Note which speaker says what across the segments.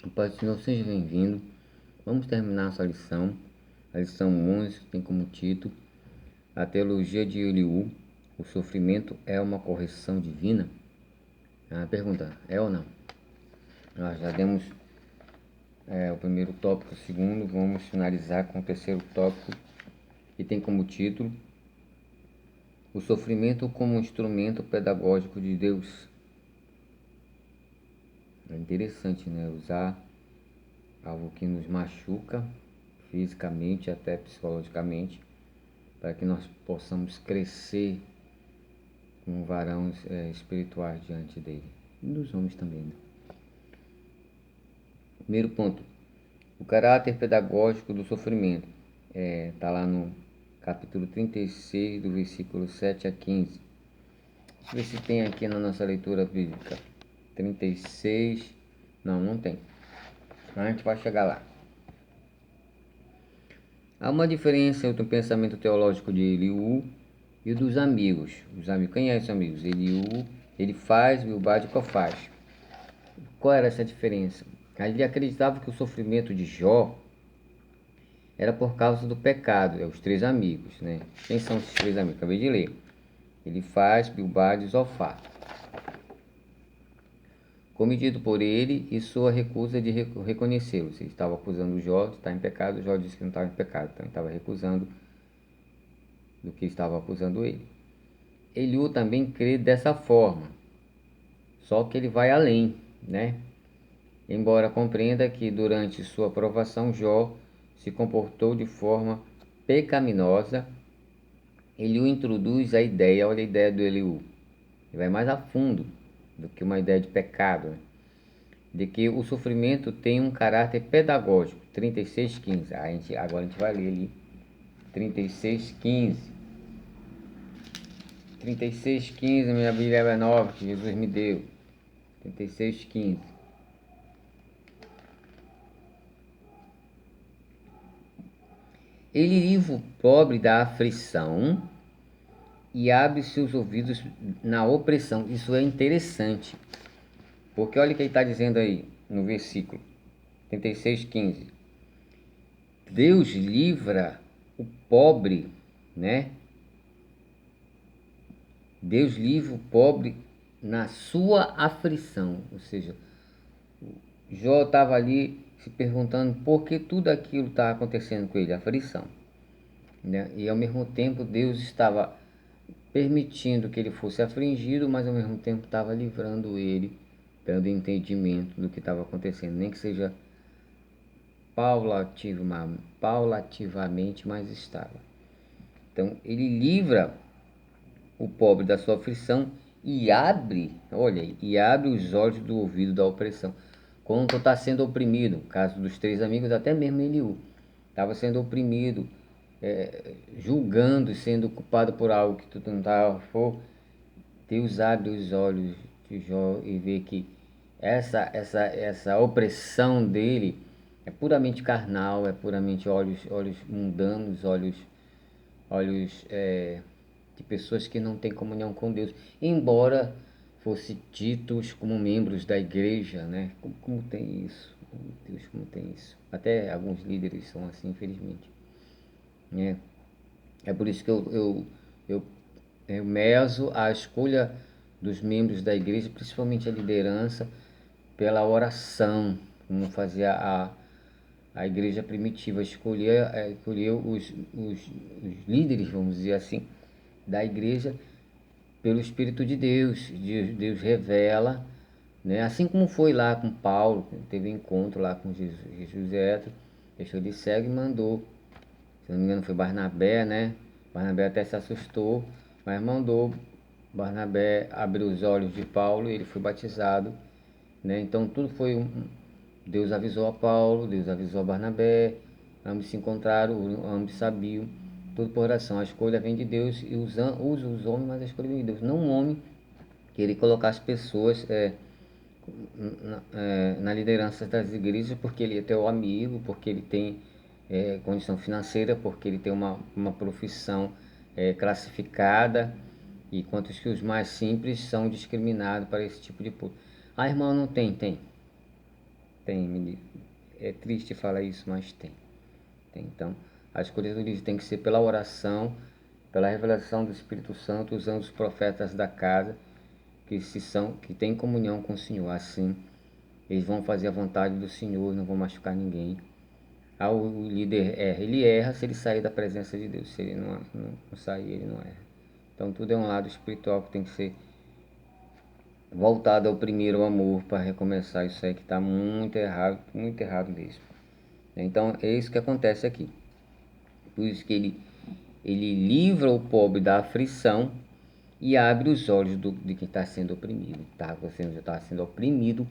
Speaker 1: A paz do Senhor, seja bem-vindo. Vamos terminar nossa lição. A lição 11 tem como título A Teologia de Eliú. O sofrimento é uma correção divina? A pergunta, é ou não? Nós já demos o primeiro tópico, o segundo. Vamos finalizar com o terceiro tópico, que tem como título O sofrimento como instrumento pedagógico de Deus. É interessante, né? Usar algo que nos machuca fisicamente, até psicologicamente, para que nós possamos crescer como varões espirituais diante dele. E dos homens também, né? Primeiro ponto, o caráter pedagógico do sofrimento. Está lá no capítulo 36, do versículo 7 a 15. Deixa eu ver se tem aqui na nossa leitura bíblica. 36, não tem. A gente vai chegar lá. Há uma diferença entre o pensamento teológico de Eliú e o dos amigos. Quem é esses amigos? Eliú, ele faz, Bildade faz. Qual era essa diferença? Ele acreditava que o sofrimento de Jó era por causa do pecado. Os três amigos, né? Quem são esses três amigos? Acabei de ler. Ele faz, Bildade e Zofar. Cometido por ele e sua recusa de reconhecê-los. Ele estava acusando Jó de estar em pecado. Jó disse que não estava em pecado. Então ele estava recusando do que estava acusando ele. Eliú também crê dessa forma. Só que ele vai além, né? Embora compreenda que durante sua provação Jó se comportou de forma pecaminosa, Eliú introduz a ideia, olha a ideia do Eliú, ele vai mais a fundo do que uma ideia de pecado, né? De que o sofrimento tem um caráter pedagógico, 36:15, agora a gente vai ler ali, 36:15, 36:15, minha Bíblia é nova que Jesus me deu, 36:15. Ele livra o pobre da aflição e abre seus ouvidos na opressão. Isso é interessante, porque olha o que ele está dizendo aí no versículo 36:15. Deus livra o pobre, né? Deus livra o pobre na sua aflição. Ou seja, Jó estava ali se perguntando por que tudo aquilo está acontecendo com ele, aflição, né? E ao mesmo tempo Deus estava permitindo que ele fosse afligido, mas ao mesmo tempo estava livrando ele, dando entendimento do que estava acontecendo, nem que seja paulativamente, mas estava. Então ele livra o pobre da sua aflição e abre os olhos do ouvido da opressão. Quando tu está sendo oprimido, no caso dos três amigos, até mesmo Eliú, estava sendo oprimido, julgando, sendo culpado por algo que tu não estava. Deus abre os olhos de Jó e vê que essa opressão dele é puramente carnal, é puramente olhos mundanos, olhos de pessoas que não têm comunhão com Deus, embora fossem ditos como membros da igreja, né? Como tem isso? Meu Deus, como tem isso? Até alguns líderes são assim, infelizmente. É por isso que eu meso a escolha dos membros da igreja, principalmente a liderança, pela oração, como fazia a igreja primitiva, escolher os líderes, vamos dizer assim, da igreja pelo Espírito de Deus. Deus revela, né? Assim como foi lá com Paulo, teve encontro lá com José, deixou ele cego e mandou, se não me engano foi Barnabé, né? Barnabé até se assustou, mas mandou Barnabé abrir os olhos de Paulo e ele foi batizado, né? Então tudo foi Deus avisou a Paulo, Deus avisou a Barnabé, ambos se encontraram, ambos sabiam, tudo por oração. A escolha vem de Deus e usa os homens, mas a escolha vem de Deus. Não um homem querer colocar as pessoas na liderança das igrejas porque ele é teu amigo, porque ele tem condição financeira, porque ele tem uma profissão classificada, enquanto que os mais simples são discriminados para esse tipo de público. Ah, irmão, não tem. Tem. É triste falar isso, mas tem. Então, a escolha do livro tem que ser pela oração, pela revelação do Espírito Santo, usando os profetas da casa, que têm comunhão com o Senhor. Assim, eles vão fazer a vontade do Senhor, não vão machucar ninguém. O líder erra. Ele erra se ele sair da presença de Deus. Se ele não sair, ele não erra. Então, tudo é um lado espiritual que tem que ser voltado ao primeiro amor para recomeçar isso aí que está muito errado mesmo. Então, é isso que acontece aqui. Por isso que ele livra o pobre da aflição e abre os olhos de quem está sendo oprimido. Já estava sendo oprimido,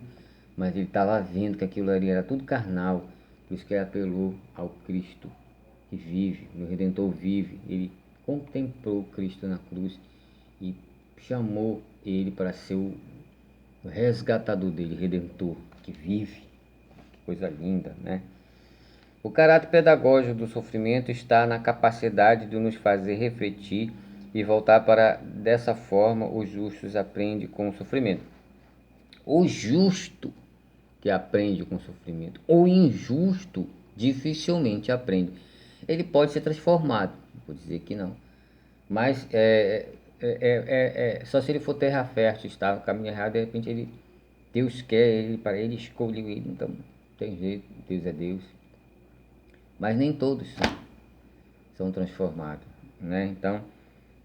Speaker 1: mas ele estava vendo que aquilo ali era tudo carnal. Por isso que ele apelou ao Cristo que vive, o Redentor vive. Ele contemplou Cristo na cruz e chamou ele para ser o resgatador dele, Redentor, que vive. Que coisa linda, né? O caráter pedagógico do sofrimento está na capacidade de nos fazer refletir e voltar para, dessa forma, os justos aprendem com o sofrimento. O justo que aprende com o sofrimento, o injusto dificilmente aprende. Ele pode ser transformado, vou dizer que não, mas só se ele for terra fértil, está no caminho errado, de repente Deus quer ele, para ele escolheu ele, então tem jeito, Deus é Deus. Mas nem todos são transformados, né? Então,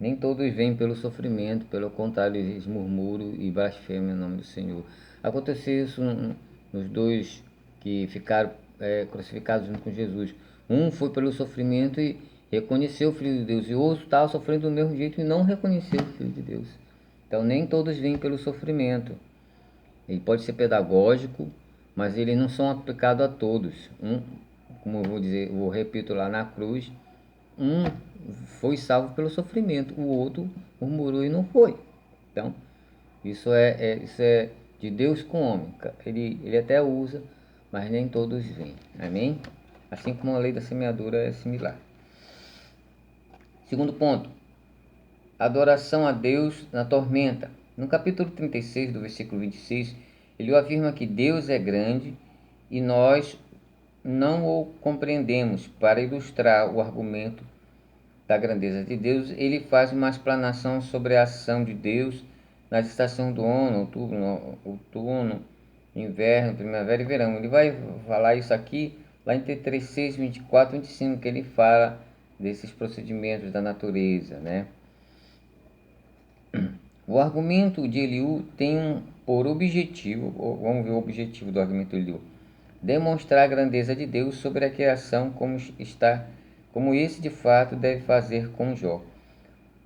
Speaker 1: nem todos vêm pelo sofrimento, pelo contrário, eles murmuram e blasfemam o nome do Senhor. Aconteceu isso nos dois que ficaram crucificados junto com Jesus. Um foi pelo sofrimento e reconheceu o Filho de Deus, e o outro estava sofrendo do mesmo jeito e não reconheceu o Filho de Deus. Então, nem todos vêm pelo sofrimento. Ele pode ser pedagógico, mas eles não são aplicados a todos. Como eu vou dizer, eu repito lá na cruz, um foi salvo pelo sofrimento, o outro murmurou e não foi. Então, isso é de Deus com o homem. Ele até usa, mas nem todos vêm. Amém? Assim como a lei da semeadura é similar. Segundo ponto, adoração a Deus na tormenta. No capítulo 36, do versículo 26, ele afirma que Deus é grande e nós não o compreendemos. Para ilustrar o argumento da grandeza de Deus, ele faz uma explanação sobre a ação de Deus nas estações do ano, outono, inverno, primavera e verão. Ele vai falar isso aqui lá em 36, 24, 25, que ele fala desses procedimentos da natureza, né? O argumento de Eliú tem por objetivo, vamos ver o objetivo do argumento de Eliú, demonstrar a grandeza de Deus sobre a criação como esse de fato deve fazer com Jó.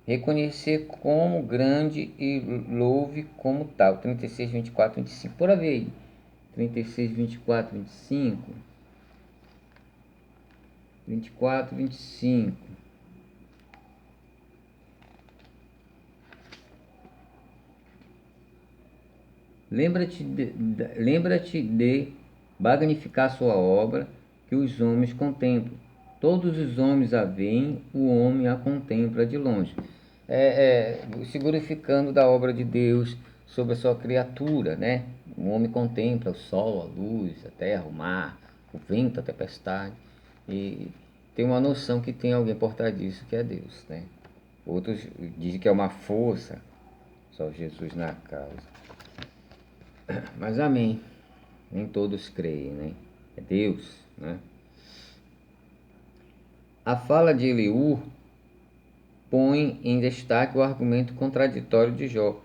Speaker 1: Reconhecer como grande e louve como tal. 36, 24, 25. Por haver aí. 36, 24, 25. 24, 25. Lembra-te de magnificar sua obra, que os homens contemplam. Todos os homens a veem, o homem a contempla de longe. Se glorificando da obra de Deus sobre a sua criatura, né? O homem contempla o sol, a luz, a terra, o mar, o vento, a tempestade, e tem uma noção que tem alguém por trás disso, que é Deus, né? Outros dizem que é uma força, só Jesus na causa. Mas amém. Nem todos creem, né? É Deus, né? A fala de Eliú põe em destaque o argumento contraditório de Jó,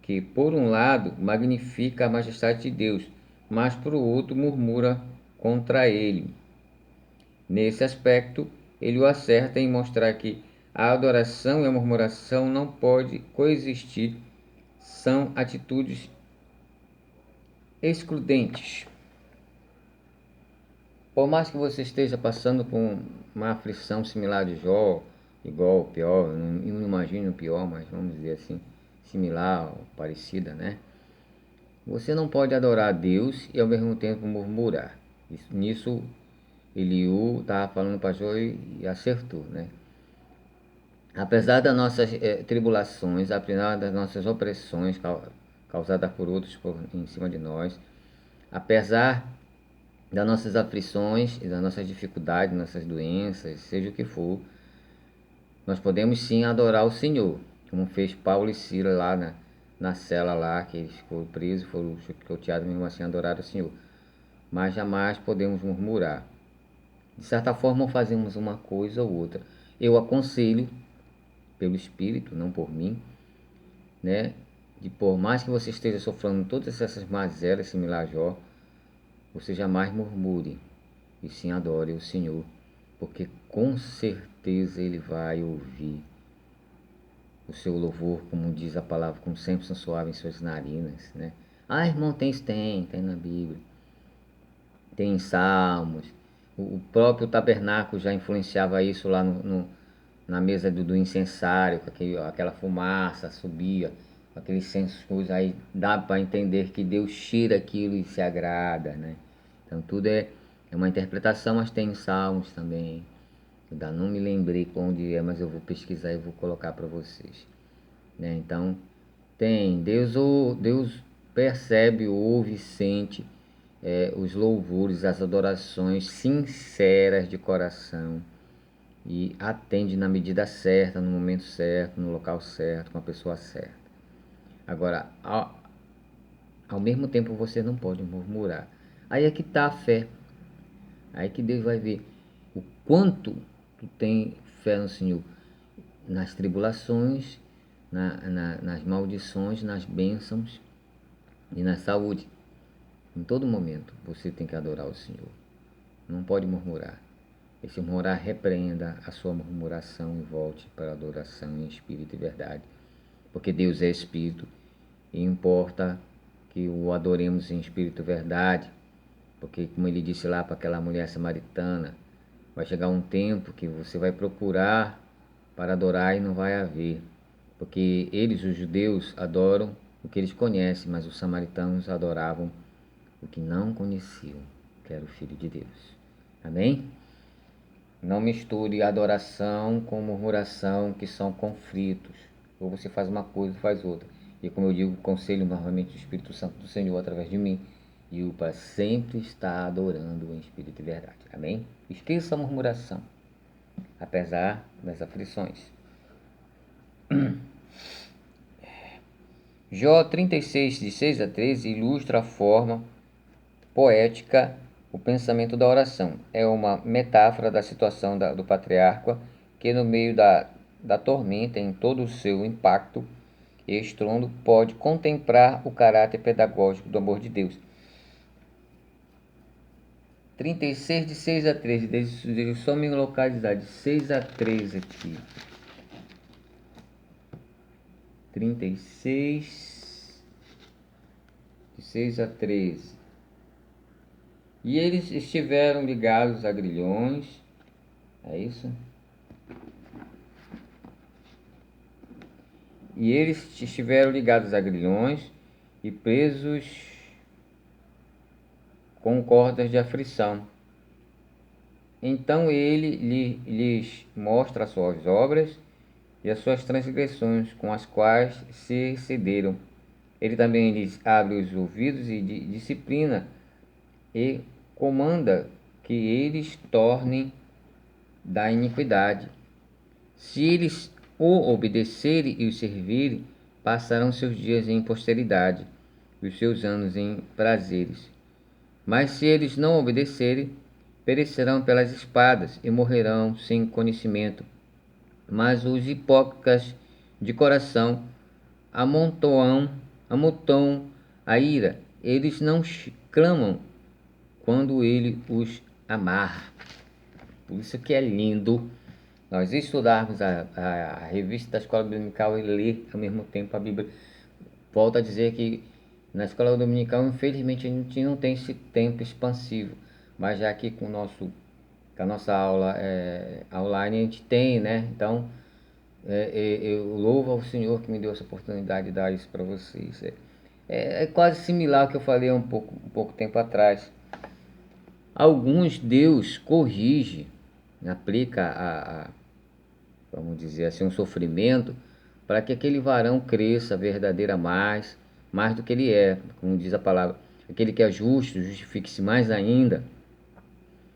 Speaker 1: que, por um lado, magnifica a majestade de Deus, mas, por outro, murmura contra ele. Nesse aspecto, ele o acerta em mostrar que a adoração e a murmuração não podem coexistir, são atitudes excludentes. Por mais que você esteja passando por uma aflição similar de Jó, igual ou pior, eu não imagino pior, mas vamos dizer assim, similar ou parecida, né? Você não pode adorar a Deus e ao mesmo tempo murmurar. Nisso, Eliú estava falando para Jó e acertou, né? Apesar das nossas tribulações, apesar das nossas opressões causadas por outros em cima de nós, apesar das nossas aflições e das nossas dificuldades, nossas doenças, seja o que for, nós podemos sim adorar o Senhor, como fez Paulo e Silas lá na cela lá, que eles foram presos, foram chicoteados, mesmo assim adoraram o Senhor. Mas jamais podemos murmurar. De certa forma, fazemos uma coisa ou outra. Eu aconselho, pelo Espírito, não por mim, né? De por mais que você esteja sofrendo todas essas mazelas, similar a Jó, você jamais murmure, e sim adore o Senhor, porque com certeza Ele vai ouvir o seu louvor, como diz a palavra, como sempre são suaves em suas narinas, né? Ah, irmão, tem na Bíblia, tem em Salmos. O próprio tabernáculo já influenciava isso lá na mesa do incensário, com aquela fumaça subia, aqueles incensos, aí dá para entender que Deus tira aquilo e se agrada, né? Então tudo é uma interpretação, mas tem em Salmos também. Eu ainda não me lembrei onde é, mas eu vou pesquisar e vou colocar para vocês, né? Então tem Deus percebe, ouve, sente os louvores, as adorações sinceras de coração e atende na medida certa, no momento certo, no local certo, com a pessoa certa. Agora, ao mesmo tempo você não pode murmurar. Aí é que está a fé. Aí que Deus vai ver o quanto tu tem fé no Senhor, nas tribulações, nas maldições, nas bênçãos e na saúde. Em todo momento você tem que adorar o Senhor. Não pode murmurar. E se murmurar, repreenda a sua murmuração e volte para a adoração em espírito e verdade. Porque Deus é espírito e importa que o adoremos em espírito e verdade. Porque, como ele disse lá para aquela mulher samaritana, vai chegar um tempo que você vai procurar para adorar e não vai haver. Porque eles, os judeus, adoram o que eles conhecem, mas os samaritanos adoravam o que não conheciam, que era o Filho de Deus. Amém? Não misture adoração com murmuração, que são conflitos. Ou você faz uma coisa ou faz outra. E como eu digo, conselho novamente o Espírito Santo do Senhor através de mim. E o para sempre estar adorando em espírito e verdade. Amém? Esqueça a murmuração, apesar das aflições. Jó 36, de 6 a 13, ilustra a forma poética o pensamento da oração. É uma metáfora da situação do patriarca que, no meio da tormenta, em todo o seu impacto e estrondo, pode contemplar o caráter pedagógico do amor de Deus. 36, de 6 a 13. Deixa eu só me localizar. De 6 a 13 aqui. 36, de 6 a 13. E eles estiveram ligados a grilhões. É isso? E eles estiveram ligados a grilhões e presos com cordas de aflição. Então ele lhes mostra as suas obras e as suas transgressões com as quais se excederam. Ele também lhes abre os ouvidos e disciplina e comanda que eles tornem da iniquidade. Se eles o obedecerem e o servirem, passarão seus dias em posteridade e os seus anos em prazeres. Mas se eles não obedecerem, perecerão pelas espadas e morrerão sem conhecimento. Mas os hipócritas de coração amontoam a ira. Eles não clamam quando ele os amarra. Por isso que é lindo nós estudarmos a revista da Escola Dominical e ler ao mesmo tempo a Bíblia. Volto a dizer que na Escola Dominical, infelizmente, a gente não tem esse tempo expansivo. Mas já aqui com a nossa aula online a gente tem, né? Então, eu louvo ao Senhor que me deu essa oportunidade de dar isso para vocês. É quase similar ao que eu falei um pouco tempo atrás. Alguns Deus corrige, aplica vamos dizer assim, um sofrimento para que aquele varão cresça verdadeira mais do que ele é, como diz a palavra. Aquele que é justo, justifique-se mais ainda.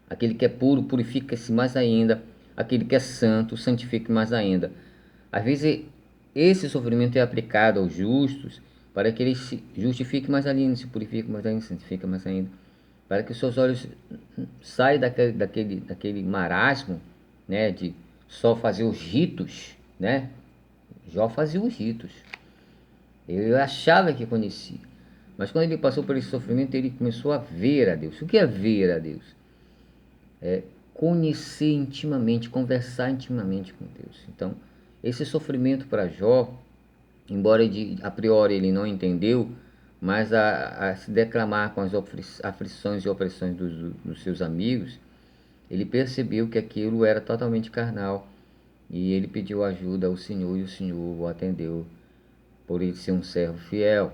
Speaker 1: Aquele que é puro, purifica-se mais ainda. Aquele que é santo, santifique mais ainda. Às vezes, esse sofrimento é aplicado aos justos para que eles se justifiquem mais ainda, se purifiquem mais ainda, santifiquem mais ainda. Para que os seus olhos saiam daquele marasmo, né, de só fazer os ritos, né? Jó fazia os ritos. Ele achava que conhecia. Mas quando ele passou por esse sofrimento, ele começou a ver a Deus. O que é ver a Deus? Conhecer intimamente, conversar intimamente com Deus. Então, esse sofrimento para Jó, embora a priori ele não entendeu, mas a se declamar com as aflições e opressões dos seus amigos, ele percebeu que aquilo era totalmente carnal e ele pediu ajuda ao Senhor e o Senhor o atendeu por ele ser um servo fiel,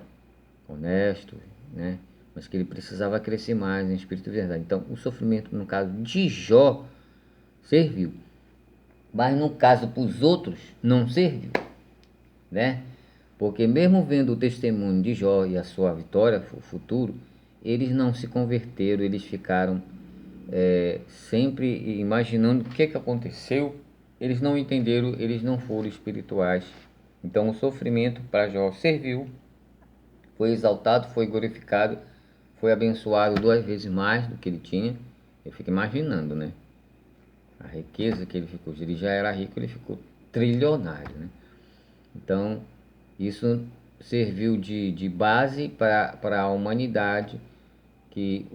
Speaker 1: honesto, né? Mas que ele precisava crescer mais em espírito e verdade. Então, o sofrimento, no caso de Jó, serviu. Mas no caso para os outros, não serviu, né? Porque mesmo vendo o testemunho de Jó e a sua vitória o futuro, eles não se converteram, eles ficaram sempre imaginando o que aconteceu. Eles não entenderam, eles não foram espirituais. Então o sofrimento para Jó serviu, foi exaltado, foi glorificado, foi abençoado 2 vezes mais do que ele tinha. Eu fico imaginando, né? A riqueza que ele ficou. Ele já era rico, ele ficou trilionário, né? Então, isso serviu de base para a humanidade, que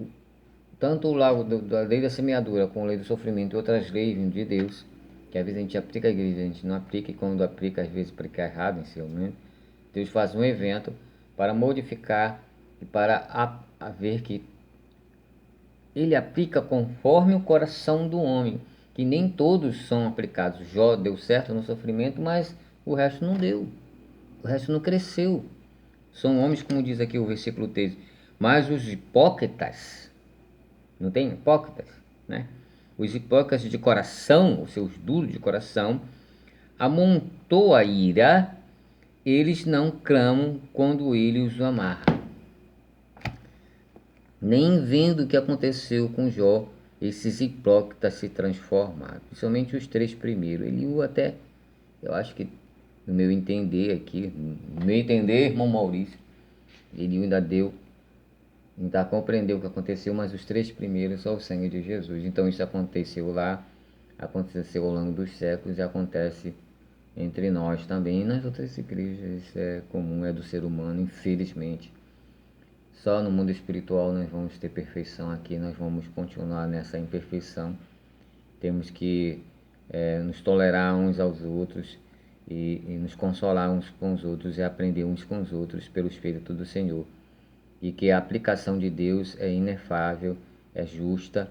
Speaker 1: tanto o lago da lei da semeadura como a lei do sofrimento e outras leis de Deus, que às vezes a gente aplica a igreja, a gente não aplica, e quando aplica, às vezes aplica errado em seu momento. Deus faz um evento para modificar e para ver que ele aplica conforme o coração do homem, que nem todos são aplicados. Jó deu certo no sofrimento, mas o resto não deu, o resto não cresceu. São homens, como diz aqui o versículo 13, mas os hipócritas, não tem hipócritas, né? Os hipócritas de coração, os seus duros de coração, amontou a ira, eles não clamam quando ele os amarra. Nem vendo o que aconteceu com Jó, esses hipócritas se transformaram. Principalmente os 3 primeiros. Eliú até, eu acho que, no meu entender aqui, no meu entender, irmão Maurício, Eliú ainda compreendeu o que aconteceu, mas os 3 primeiros só o sangue de Jesus. Então isso aconteceu lá, aconteceu ao longo dos séculos e acontece entre nós também e nas outras igrejas. Isso é comum, é do ser humano, infelizmente. Só no mundo espiritual nós vamos ter perfeição. Aqui nós vamos continuar nessa imperfeição. Temos que nos tolerar uns aos outros e nos consolar uns com os outros e aprender uns com os outros pelo Espírito do Senhor. E que a aplicação de Deus é inefável, é justa.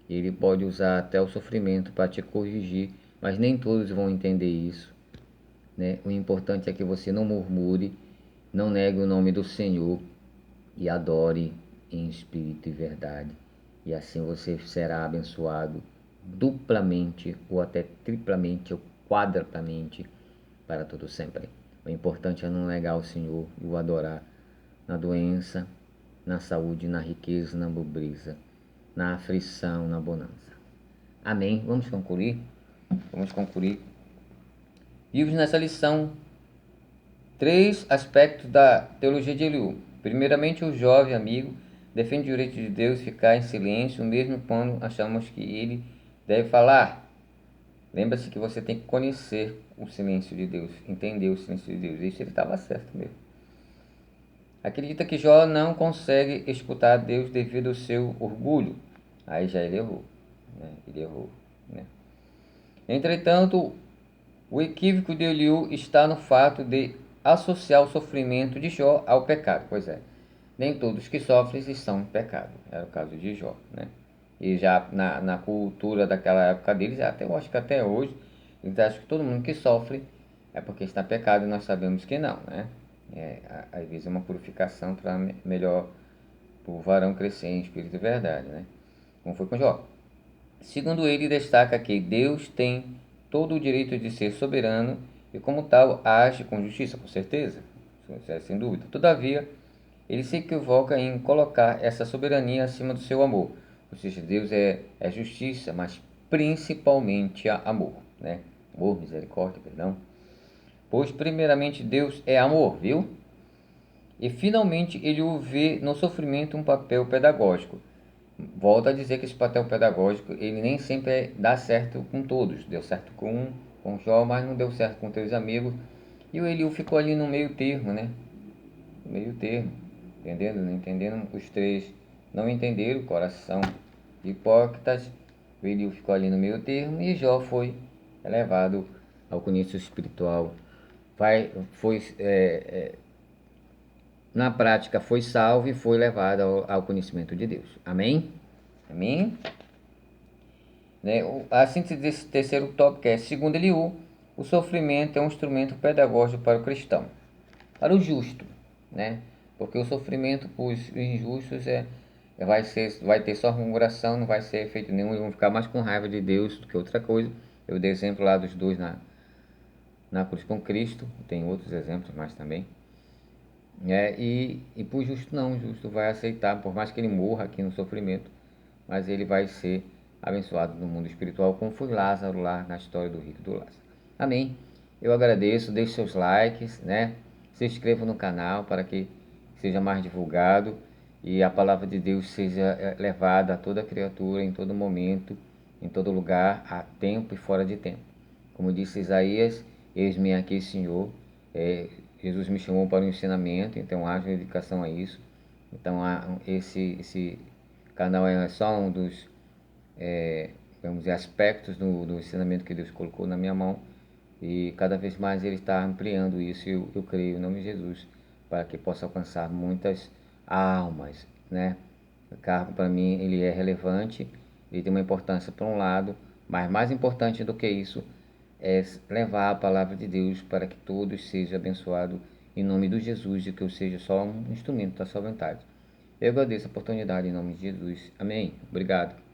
Speaker 1: Ele pode usar até o sofrimento para te corrigir, mas nem todos vão entender isso, né? O importante é que você não murmure, não negue o nome do Senhor e adore em espírito e verdade. E assim você será abençoado duplamente, ou até triplamente, ou quadruplamente, para todo sempre. O importante é não negar o Senhor e o adorar na doença, na saúde, na riqueza, na pobreza, na aflição, na bonança. Amém? Vamos concluir? Vamos concluir. Vimos nessa lição 3 aspectos da teologia de Eliú. Primeiramente, o jovem amigo defende o direito de Deus ficar em silêncio, mesmo quando achamos que ele deve falar. Lembra-se que você tem que conhecer o silêncio de Deus, entender o silêncio de Deus. Isso ele estava certo mesmo. Acredita que Jó não consegue escutar Deus devido ao seu orgulho. Aí já ele errou, né? Ele errou, né? Entretanto, o equívoco de Eliú está no fato de associar o sofrimento de Jó ao pecado. Pois é, nem todos que sofrem estão em pecado. Era o caso de Jó, né? E já na cultura daquela época deles, até eu acho que até hoje, eles acham que todo mundo que sofre é porque está em pecado, e nós sabemos que não, né? Às vezes é uma purificação para melhor o varão crescer em espírito e verdade, né? Como foi com Jó. Segundo ele, destaca que Deus tem todo o direito de ser soberano e, como tal, age com justiça, com certeza, sem dúvida. Todavia, ele se equivoca em colocar essa soberania acima do seu amor. Ou seja, Deus é justiça, mas principalmente amor, né? Amor, misericórdia, perdão. Pois primeiramente Deus é amor, viu? E finalmente ele o vê no sofrimento um papel pedagógico. Volto a dizer que esse papel pedagógico, ele nem sempre dá certo com todos. Deu certo com um, com Jó, mas não deu certo com teus amigos. E o Eliú ficou ali no meio termo, né? No meio termo, entendendo? Não entendendo os três. Não entenderam o coração hipócritas. O Eliú ficou ali no meio termo e Jó foi elevado ao conhecimento espiritual. Foi na prática foi salvo e foi levado ao conhecimento de Deus. Amém? Amém? Né? A síntese desse terceiro tópico é: segundo Eliú, o sofrimento é um instrumento pedagógico para o cristão, para o justo, né? Porque o sofrimento para os injustos vai ter só murmuração, não vai ser efeito nenhum, eles vão ficar mais com raiva de Deus do que outra coisa. Eu dei exemplo lá dos dois na cruz com Cristo, tem outros exemplos mais também. E para o justo não, o justo vai aceitar, por mais que ele morra aqui no sofrimento, mas ele vai ser abençoado no mundo espiritual, como foi Lázaro lá na história do rico do Lázaro. Amém? Eu agradeço, deixe seus likes, né? Se inscreva no canal para que seja mais divulgado e a palavra de Deus seja levada a toda criatura, em todo momento, em todo lugar, a tempo e fora de tempo. Como disse Isaías, eis-me aqui, Senhor. Jesus me chamou para o ensinamento, então haja dedicação a isso. Então esse canal é só um dos vamos dizer, aspectos do ensinamento que Deus colocou na minha mão, e cada vez mais Ele está ampliando isso, e eu creio em nome de Jesus, para que possa alcançar muitas almas, né? O cargo para mim ele é relevante, ele tem uma importância por um lado, mas mais importante do que isso é levar a palavra de Deus para que todos sejam abençoados em nome de Jesus, e que eu seja só um instrumento da sua vontade. Eu agradeço a oportunidade em nome de Jesus. Amém. Obrigado.